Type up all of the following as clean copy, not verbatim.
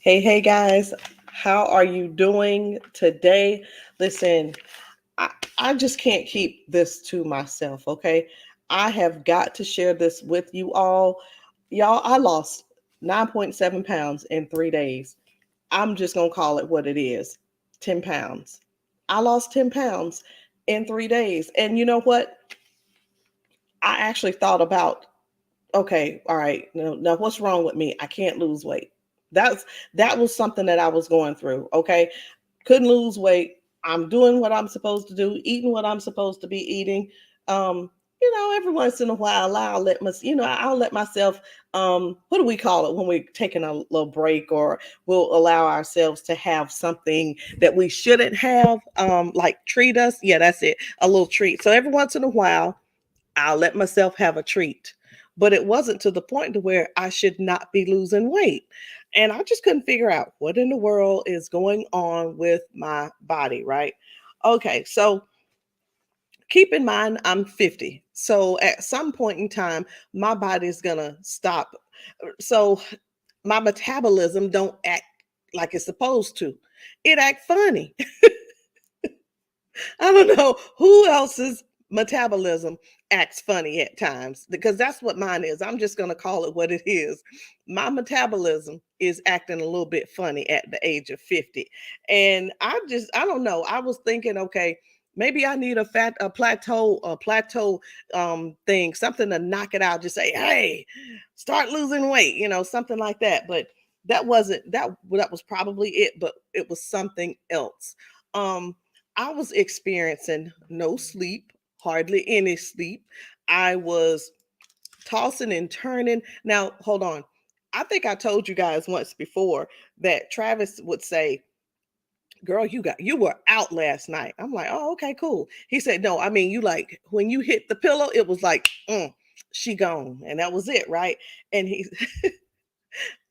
Hey guys, how are you doing today? Listen, I, I just can't keep this to myself, okay? I have got to share this with you all. Y'all, I lost 9.7 pounds in 3 days. I'm just going to call it what it is, 10 pounds. I lost 10 pounds in 3 days. And you know what? I actually thought about, okay, all right, now what's wrong with me? I can't lose weight. That's that was something that I was going through. Okay, couldn't lose weight. I'm doing what I'm supposed to do, eating what I'm supposed to be eating. Every once in a while, I'll let myself. What do we call it when we're taking a little break, or we'll allow ourselves to have something that we shouldn't have, like treat us. Yeah, that's it, a little treat. So every once in a while, I'll let myself have a treat. But it wasn't to the point to where I should not be losing weight. And I just couldn't figure out what in the world is going on with my body, right? Okay, so keep in mind I'm 50. So at some point in time, my body's gonna stop. So my metabolism don't act like it's supposed to. It act funny. I don't know who else's metabolism acts funny at times, because that's what mine is. I'm just going to call it what it is. My metabolism is acting a little bit funny at the age of 50. And I don't know. I was thinking, okay, maybe I need a plateau thing, something to knock it out. Just say, hey, start losing weight, something like that. But that was probably it, but it was something else. Um, I was experiencing no sleep, hardly any sleep. I was tossing and turning. Now, hold on. I think I told you guys once before that Travis would say, "Girl, you were out last night." I'm like, "Oh, okay, cool." He said, "No, I mean, you like when you hit the pillow, it was like, she gone." And that was it, right? And he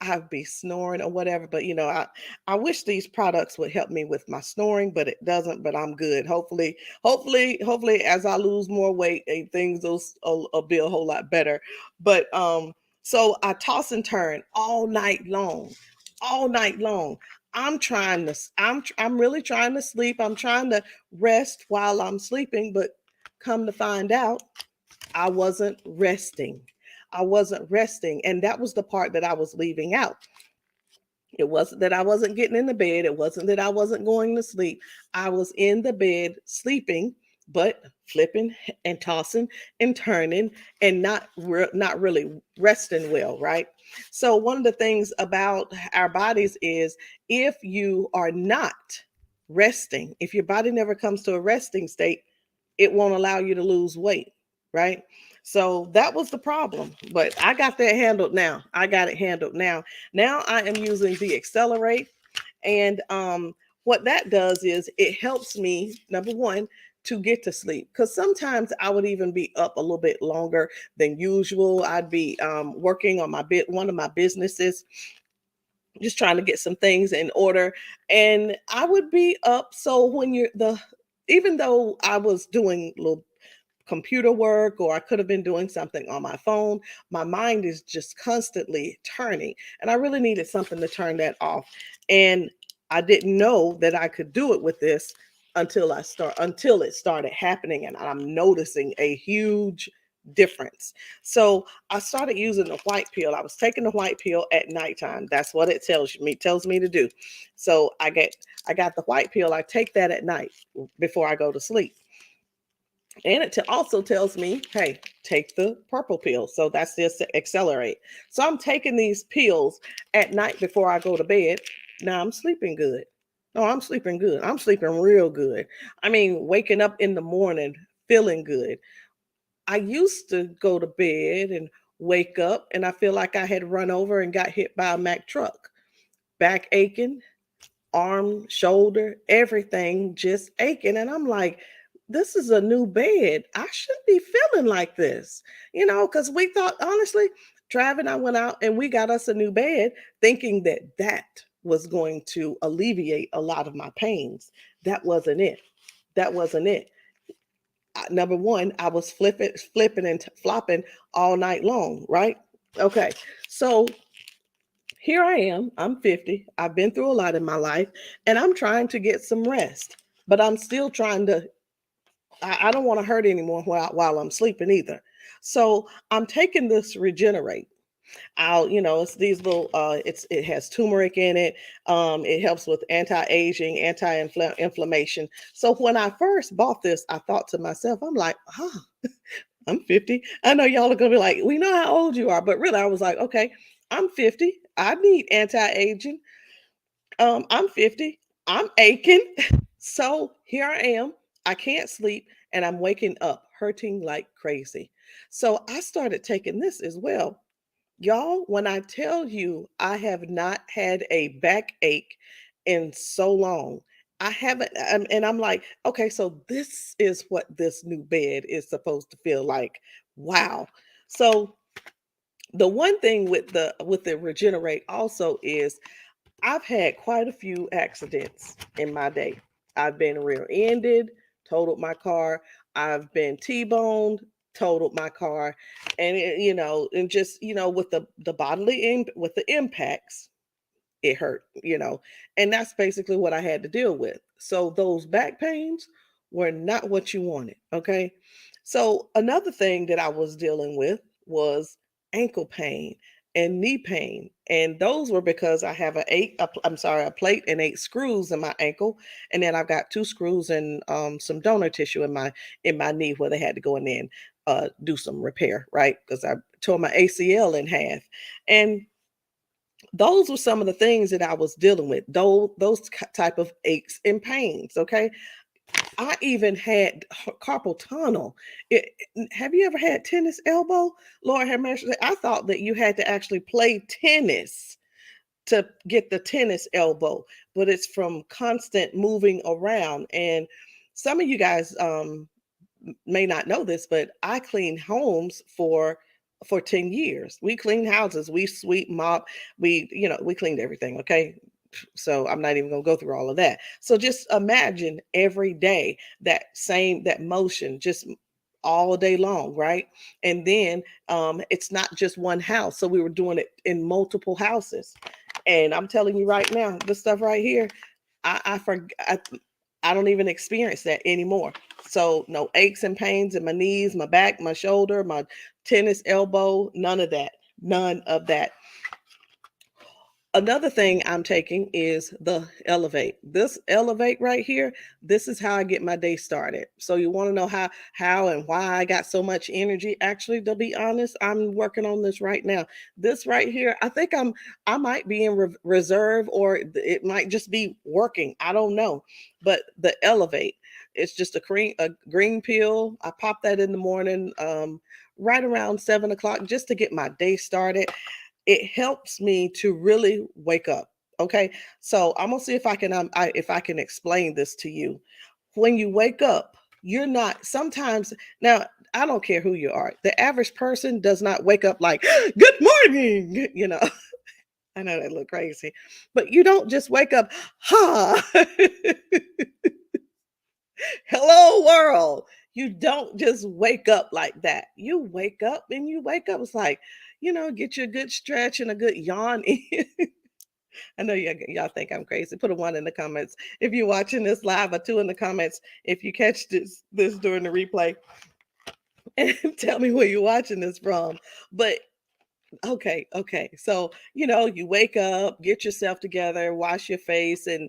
I'd be snoring or whatever. But I wish these products would help me with my snoring, but it doesn't. But I'm good. Hopefully, as I lose more weight, things will be a whole lot better. But so I toss and turn all night long. I'm really trying to sleep. I'm trying to rest while I'm sleeping, but come to find out, I wasn't resting. I wasn't resting. And that was the part that I was leaving out. It wasn't that I wasn't getting in the bed. It wasn't that I wasn't going to sleep. I was in the bed sleeping, but flipping and tossing and turning and not really resting well, right? So one of the things about our bodies is, if you are not resting, if your body never comes to a resting state, it won't allow you to lose weight, right? So that was the problem, but I got that handled now. I got it handled now. Now I am using the Accelerate, and what that does is it helps me, number one, to get to sleep, because sometimes I would even be up a little bit longer than usual. I'd be working on one of my businesses, just trying to get some things in order, and I would be up. So when you're the even though I was doing little computer work, or I could have been doing something on my phone, my mind is just constantly turning, and I really needed something to turn that off. And I didn't know that I could do it with this until it started happening, and I'm noticing a huge difference. So I started using the white pill. I was taking the white pill at nighttime. That's what it tells me to do. So I got the white pill. I take that at night before I go to sleep. And it also tells me, hey, take the purple pill. So that's the Accelerate. So I'm taking these pills at night before I go to bed. Now I'm sleeping good. No, I'm sleeping good. I'm sleeping real good. I mean, waking up in the morning feeling good. I used to go to bed and wake up and I feel like I had run over and got hit by a Mack truck. Back aching, arm, shoulder, everything just aching. And I'm like, this is a new bed. I shouldn't be feeling like this, because we thought, honestly, Trav and I went out and we got us a new bed thinking that that was going to alleviate a lot of my pains. That wasn't it. That wasn't it. Number one, I was flipping and flopping all night long, right? Okay. So here I am. I'm 50. I've been through a lot in my life and I'm trying to get some rest, but I'm still trying to, I don't want to hurt anymore while I'm sleeping either. So I'm taking this Regenerate. It's these little, it has turmeric in it. It helps with anti-aging, anti-inflammation. So when I first bought this, I thought to myself, I'm like, I'm 50. I know y'all are gonna be like, we know how old you are, but really I was like, okay, I'm 50. I need anti-aging. I'm 50. I'm aching. So here I am. I can't sleep and I'm waking up hurting like crazy. So I started taking this as well. Y'all, when I tell you I have not had a backache in so long, I haven't, and I'm like, okay, so this is what this new bed is supposed to feel like. Wow. So the one thing with the Regenerate also is I've had quite a few accidents in my day. I've been rear-ended, totaled my car. I've been T-boned, totaled my car, and and just with the with the impacts, it hurt, and that's basically what I had to deal with. So those back pains were not what you wanted. Okay. So another thing that I was dealing with was ankle pain and knee pain. And those were because I have a plate and 8 screws in my ankle. And then I've got 2 screws and some donor tissue in my knee where they had to go in there and do some repair, right? Because I tore my ACL in half. And those were some of the things that I was dealing with, those type of aches and pains. Okay. I even had carpal tunnel. Have you ever had tennis elbow? Lord have mercy. I thought that you had to actually play tennis to get the tennis elbow, but it's from constant moving around. And some of you guys may not know this, but I cleaned homes for 10 years. We cleaned houses, we sweep, mop, we cleaned everything, okay? So I'm not even going to go through all of that. So just imagine every day that motion just all day long, right? And then it's not just one house. So we were doing it in multiple houses. And I'm telling you right now, this stuff right here, I forgot. I don't even experience that anymore. So no aches and pains in my knees, my back, my shoulder, my tennis elbow, none of that. None of that. Another thing I'm taking is the Elevate. This Elevate right here, this is how I get my day started. So you want to know how and why I got so much energy? Actually, to be honest, I'm working on this right now. This right here, I might be in reserve or it might just be working. I don't know. But the Elevate, it's just a green pill. I pop that in the morning, right around 7 o'clock, just to get my day started. It helps me to really wake up. Okay. So I'm gonna see if I can explain this to you. When you wake up, you're not sometimes now, I don't care who you are. The average person does not wake up like, good morning, I know that look crazy, but you don't just wake up, ha, hello world. You don't just wake up like that. You wake up and you wake up. It's like, get you a good stretch and a good yawn in. I know y'all think I'm crazy. Put a 1 in the comments if you're watching this live, a 2 in the comments if you catch this during the replay, and tell me where you're watching this from. But okay. So you wake up, get yourself together, wash your face, and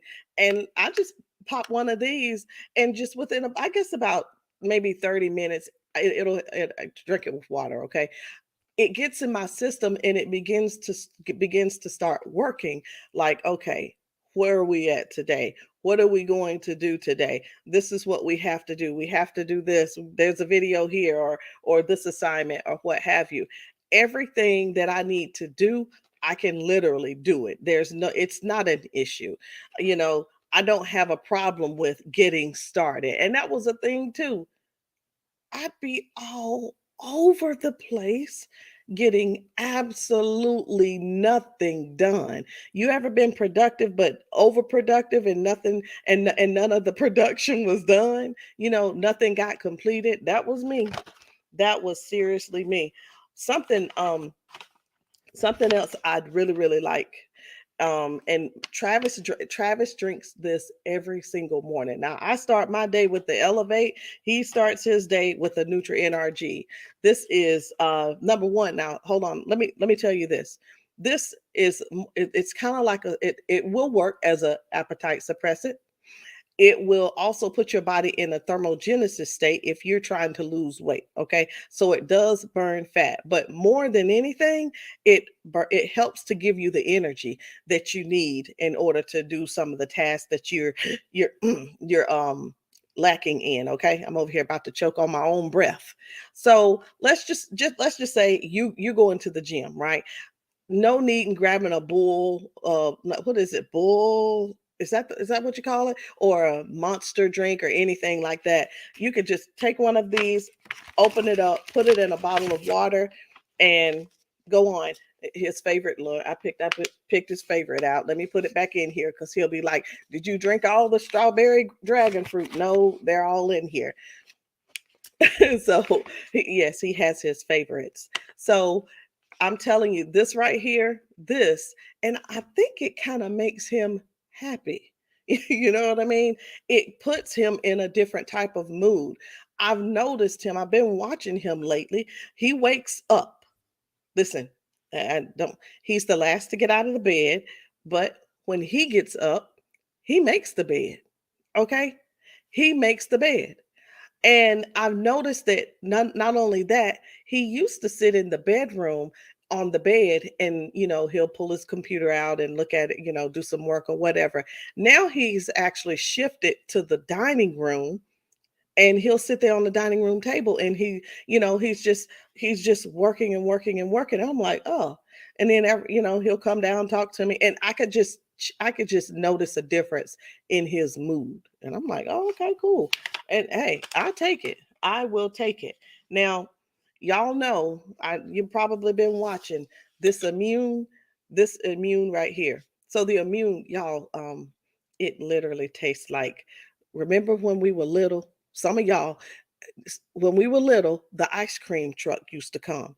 I just pop one of these, and just within I guess about maybe 30 minutes, I drink it with water. Okay, it gets in my system and it begins to start working. Like, okay, where are we at today? What are we going to do today? This is what we have to do. We have to do this. There's a video here, or this assignment, or what have you. Everything that I need to do, I can literally do it. It's not an issue. I don't have a problem with getting started. And that was a thing too. I'd be all over the place getting absolutely nothing done. You ever been productive but overproductive and nothing, and none of the production was done? Nothing got completed. That was me. That was seriously me. Something Something else I'd really like. And Travis drinks this every single morning. Now I start my day with the Elevate. He starts his day with the Nutri NRG. This is number one. Now hold on. Let me tell you this. This is it's kind of like it will work as a appetite suppressant. It will also put your body in a thermogenesis state if you're trying to lose weight. Okay, so it does burn fat, but more than anything, it helps to give you the energy that you need in order to do some of the tasks that you're you're lacking in. Okay, I'm over here about to choke on my own breath. So let's just say you go into the gym, right? No need in grabbing a bull. What is it? Bull. Is that what you call it? Or a monster drink or anything like that. You could just take one of these, open it up, put it in a bottle of water, and go on. His favorite, Lord, I picked his favorite out. Let me put it back in here because he'll be like, "Did you drink all the strawberry dragon fruit?" No, they're all in here. So yes, he has his favorites. So I'm telling you, this right here, this, and I think it kind of makes him happy. You know what I mean? It puts him in a different type of mood. I've noticed him, I've been watching him lately. He wakes up. Listen, I don't, he's the last to get out of the bed, but when he gets up, he makes the bed. Okay? He makes the bed. And I've noticed that not only that, he used to sit in the bedroom on the bed and he'll pull his computer out and look at it, do some work or whatever. Now he's actually shifted to the dining room, and he'll sit there on the dining room table, and he's just working and working and working. And I'm like, oh. And then he'll come down, talk to me, and I could just notice a difference in his mood. And I'm like, oh, okay, cool. And hey, I take it. I will take it. Now, y'all know, you've probably been watching this immune, this immune right here. So the immune, y'all, it literally tastes like, remember when we were little? Some of y'all, when we were little, the ice cream truck used to come.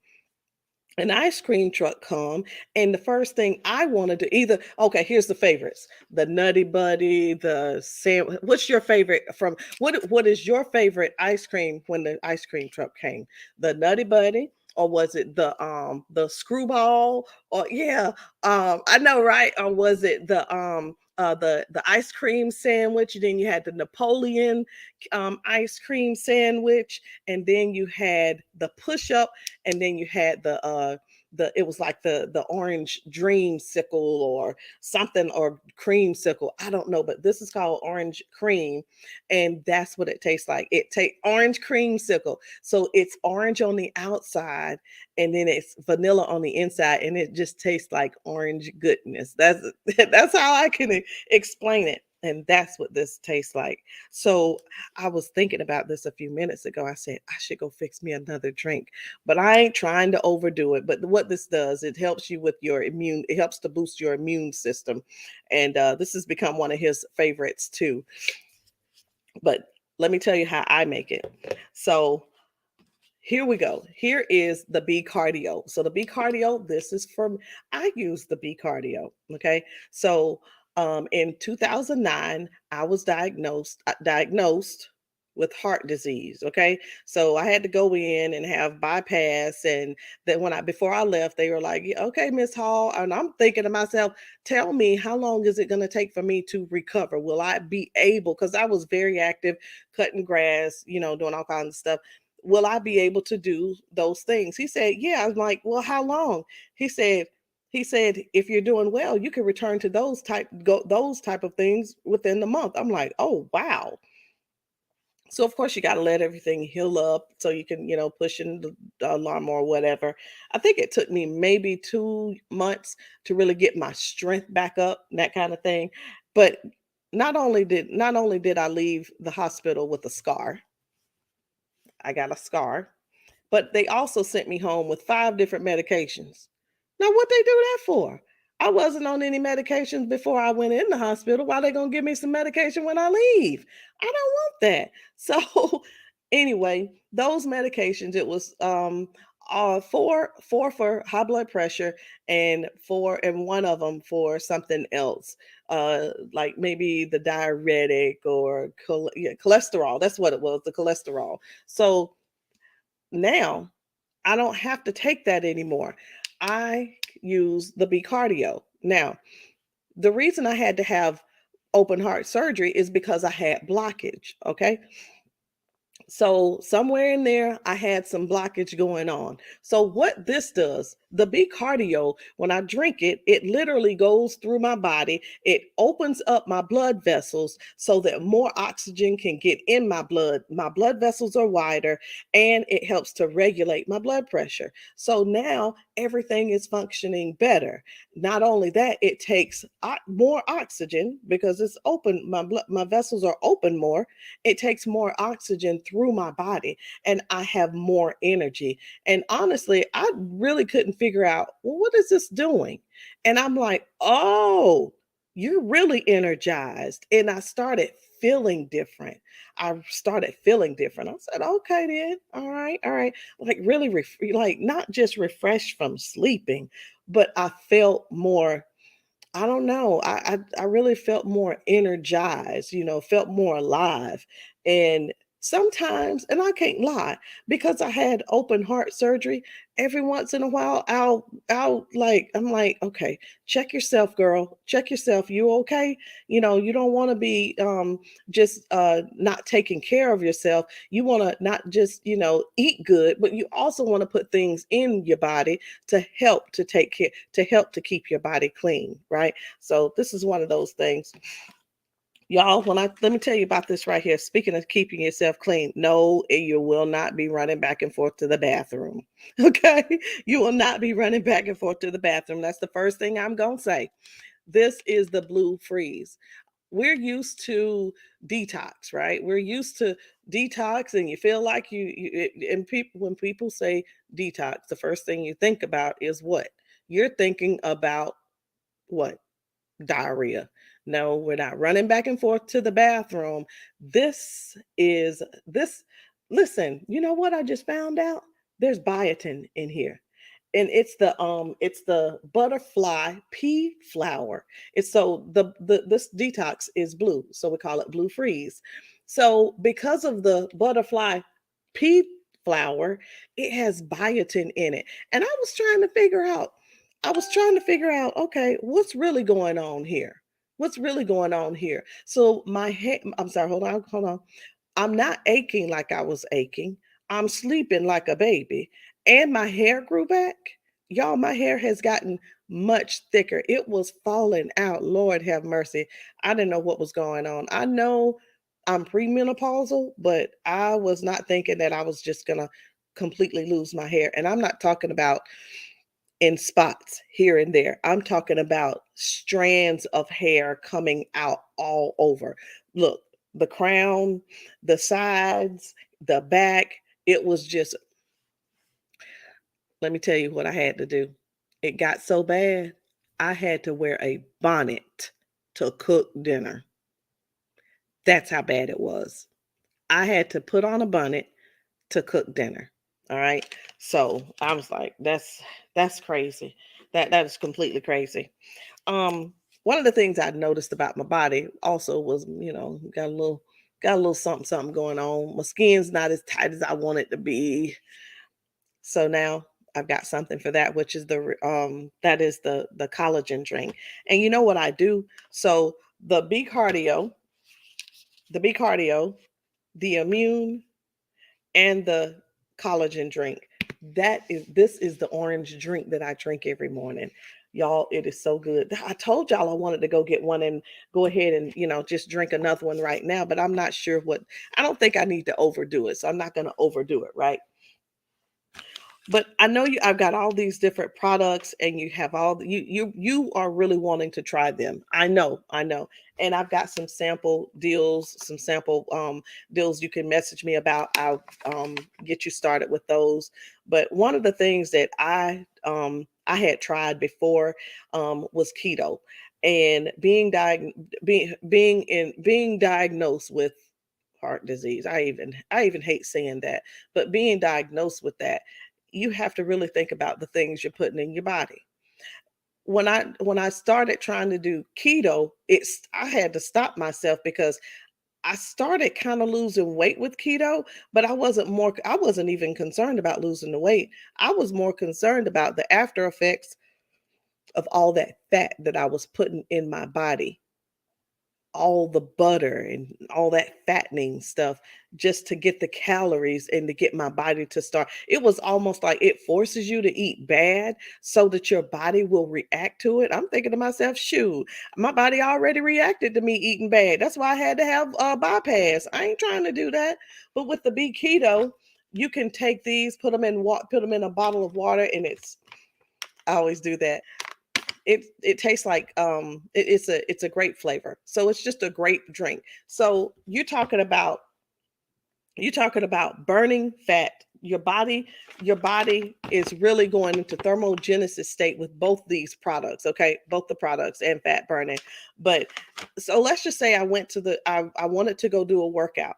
An ice cream truck come, and the first thing I wanted to either, okay, here's the favorites: the Nutty Buddy, the Sam. What's your favorite from what is your favorite ice cream when the ice cream truck came? The Nutty Buddy, or was it the Screwball? Or yeah, I know, right? Or was it the ice cream sandwich? Then you had the Napoleon ice cream sandwich, and then you had the push up, and then you had the it was like the orange dreamsicle or something, or creamsicle. I don't know, but this is called orange cream, and that's what it tastes like. It take orange creamsicle. So it's orange on the outside, and then it's vanilla on the inside, and it just tastes like orange goodness. That's that's how I can explain it. And that's what this tastes like. So I was thinking about this a few minutes ago. I said, I should go fix me another drink, but I ain't trying to overdo it. But what this does, it helps you with your immune, it helps to boost your immune system. And this has become one of his favorites too. But let me tell you how I make it. So here we go. Here is the B cardio. So the B cardio, this is from, I use the B cardio. Okay. So in 2009, I was diagnosed with heart disease. Okay. So I had to go in and have bypass. And then before I left, they were like, "Yeah, okay, Miss Hall." And I'm thinking to myself, tell me, how long is it going to take for me to recover? Will I be able, because I was very active, cutting grass, doing all kinds of stuff. Will I be able to do those things? He said, yeah. I was like, well, how long? He said, if you're doing well, you can return to those type of things within the month. I'm like, oh wow. So of course you got to let everything heal up so you can, push in the lawnmower or whatever. I think it took me maybe 2 months to really get my strength back up, and that kind of thing. But not only did I leave the hospital with a scar, I got a scar, but they also sent me home with 5 different medications. Now, what they do that for? I wasn't on any medications before I went in the hospital. Why they gonna give me some medication when I leave? I don't want that. So, anyway, those medications, it was four for high blood pressure, and one of them for something else, like maybe the diuretic or yeah, cholesterol. That's what it was, the cholesterol. So now I don't have to take that anymore. I use the B cardio. Now, the reason I had to have open heart surgery is because I had blockage. Okay. So somewhere in there, I had some blockage going on. So what this does, the B cardio, when I drink it, it literally goes through my body. It opens up my blood vessels so that more oxygen can get in my blood. My blood vessels are wider, and it helps to regulate my blood pressure. So now everything is functioning better. Not only that, it takes more oxygen because it's open. My vessels are open more. It takes more oxygen through my body, and I have more energy. And honestly, I really couldn't figure out, well, what is this doing? And I'm like, oh, you're really energized. And I started feeling different. I started feeling different. I said, okay, then. All right. All right. Like, really, like, not just refreshed from sleeping, but I felt more. I don't know. I really felt more energized, felt more alive. And sometimes, and I can't lie, because I had open heart surgery, every once in a while I'll like, I'm like, okay, check yourself, girl. Check yourself. You okay? You don't want to be just not taking care of yourself. You want to not just, eat good, but you also want to put things in your body to help to take care, to help to keep your body clean, right? So this is one of those things. Y'all, let me tell you about this right here. Speaking of keeping yourself clean, no, you will not be running back and forth to the bathroom. Okay? You will not be running back and forth to the bathroom. That's the first thing I'm going to say. This is the Blue Freeze. We're used to detox, right? We're used to detox, and you feel like and people, when people say detox, the first thing you think about is what? You're thinking about what? Diarrhea. No, we're not running back and forth to the bathroom. This, listen, you know what I just found out? There's biotin in here. And it's the butterfly pea flower. It's so the this detox is blue, so we call it Blue Freeze. So because of the butterfly pea flower, it has biotin in it. And I was trying to figure out, okay, what's really going on here? What's really going on here? So my head, I'm sorry, hold on. I'm not aching like I was aching. I'm sleeping like a baby. And my hair grew back. Y'all, my hair has gotten much thicker. It was falling out. Lord have mercy. I didn't know what was going on. I know I'm premenopausal, but I was not thinking that I was just going to completely lose my hair. And I'm not talking about in spots here and there. I'm talking about strands of hair coming out all over. Look, the crown, the sides, the back. It was just, let me tell you what I had to do. It got so bad, I had to wear a bonnet to cook dinner. That's how bad it was. I had to put on a bonnet to cook dinner. All right. So I was like, that's crazy. That is completely crazy. Um, One of the things I noticed about my body also was, got a little something going on. My skin's not as tight as I want it to be. So now I've got something for that, which is that is the collagen drink. And you know what I do? So the B cardio, the B cardio, the immune, and the collagen drink. This is the orange drink that I drink every morning. Y'all, it is so good. I told y'all I wanted to go get one and go ahead and, just drink another one right now, but I'm not sure I don't think I need to overdo it. So I'm not going to overdo it, right? But I know I've got all these different products, and you have you are really wanting to try them. I know. And I've got some sample deals, deals you can message me about. I'll get you started with those. But one of the things that I had tried before was keto, and being diagnosed with heart disease. I even hate saying that, but being diagnosed with that, you have to really think about the things you're putting in your body. When I started trying to do keto, I had to stop myself because I started kind of losing weight with keto, but I wasn't even concerned about losing the weight. I was more concerned about the after effects of all that fat that I was putting in my body, all the butter and all that fattening stuff just to get the calories and to get my body to start. It was almost like it forces you to eat bad so that your body will react to it. I'm thinking to myself, shoot, my body already reacted to me eating bad. That's why I had to have a bypass. I ain't trying to do that. But with the Be Keto, you can take these, put them in a bottle of water, and I always do that. It tastes like it's a great flavor. So it's just a great drink. So you're talking about burning fat. Your body is really going into thermogenesis state with both these products, okay? Both the products and fat burning. But so let's just say I wanted to go do a workout.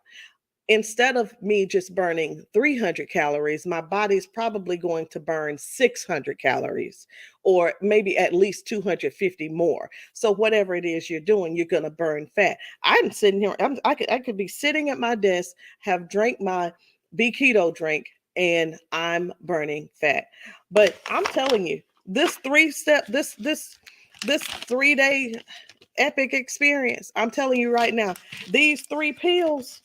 Instead of me just burning 300 calories, my body's probably going to burn 600 calories or maybe at least 250 more. So whatever it is you're doing, you're going to burn fat. I'm sitting here, I could be sitting at my desk, have drank my Be Keto drink, and I'm burning fat. But I'm telling you, this 3-day epic experience, I'm telling you right now, these 3 pills,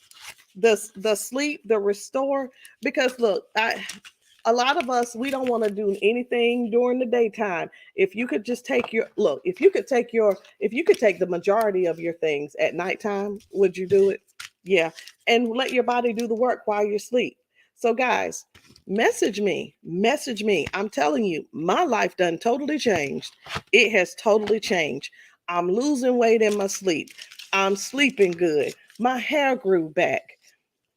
the sleep, the restore, because look, a lot of us, we don't want to do anything during the daytime. If you could just take your look, if you could take the majority of your things at nighttime, would you do it? Yeah. And let your body do the work while you sleep. So guys, message me. I'm telling you, my life done totally changed. It has totally changed. I'm losing weight in my sleep. I'm sleeping good. My hair grew back.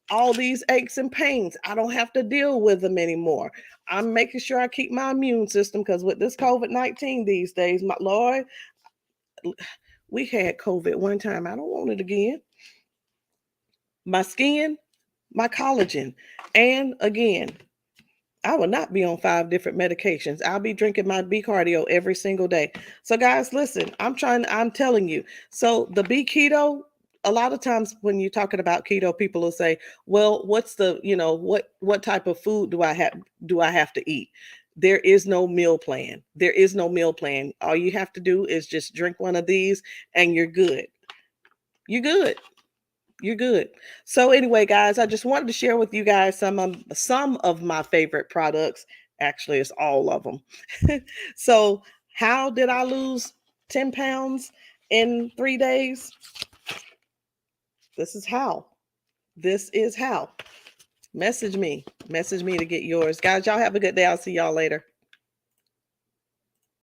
All these aches and pains, I don't have to deal with them anymore. I'm making sure I keep my immune system, because with this COVID-19 these days, my Lord, we had COVID one time. I don't want it again. My skin, my collagen. And again, I will not be on 5 different medications. I'll be drinking my B cardio every single day. So guys, listen, I'm telling you. So the B keto, a lot of times when you're talking about keto, people will say, well, what's what type of food do I have to eat? There is no meal plan. There is no meal plan. All you have to do is just drink one of these and you're good. You're good. You're good. So anyway, guys, I just wanted to share with you guys some of my favorite products. Actually, it's all of them. So, how did I lose 10 pounds in 3 days? This is how. This is how. Message me. Message me to get yours. Guys, y'all have a good day. I'll see y'all later.